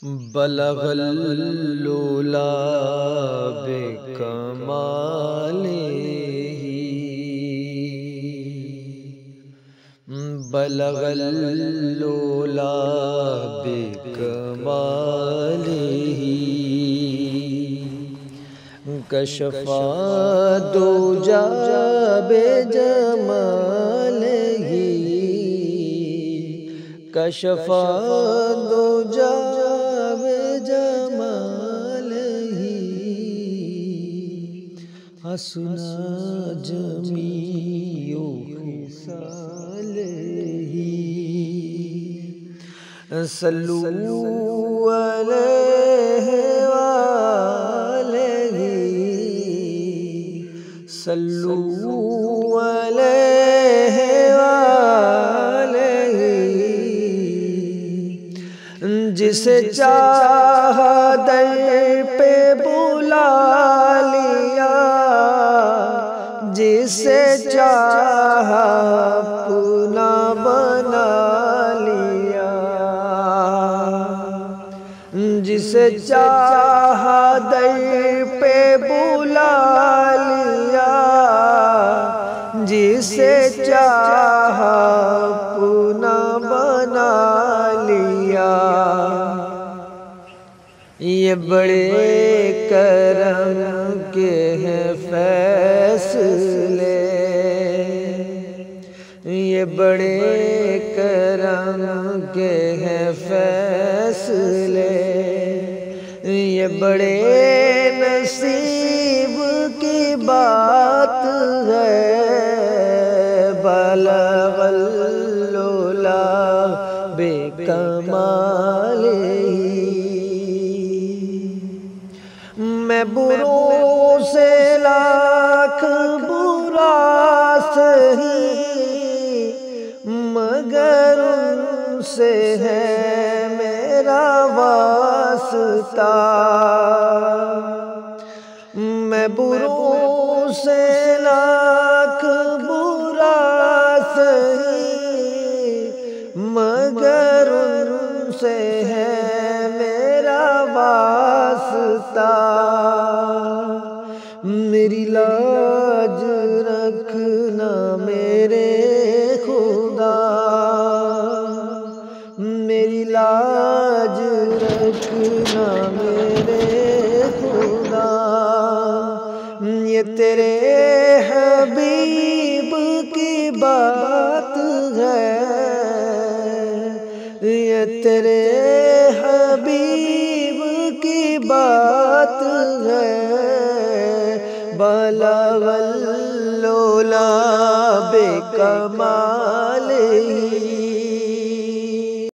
बलगल लूला बेकमालिही, बलगल लूला बेकमालिही, कशफा दूजा बेजमालिही, कशफा दूजा बेजमालिही, हसना जमीउ खिसालिही, सल्लू अलैहि वालिही, सल्लू अलैहि वालिही, जिसे चाहा दर पे बुला लिया, जिसे चाहा अपना बना लिया, जिसे चाहा दर पे बुला लिया, जिसे चाहा अपना बना लिया। ये बड़े करम के हैं फैसले, ये बड़े करम के हैं फैसले, ये बड़े नसीब की बात है। बलगल लूला बेकमालिही, मैं बुरों से लाख बुरा सही, मगर उनसे है मेरा वास्ता। मैं बुरों से लाख बुरा सही, मगर उनसे है मेरा वास्ता। मेरी लाज रखना मेरे खुदा, मेरी लाज रखना मेरे खुदा। ये तेरे हबीब की बात है, ये तेरे हबीब की बात है। बलगल लूला बेकमालिही।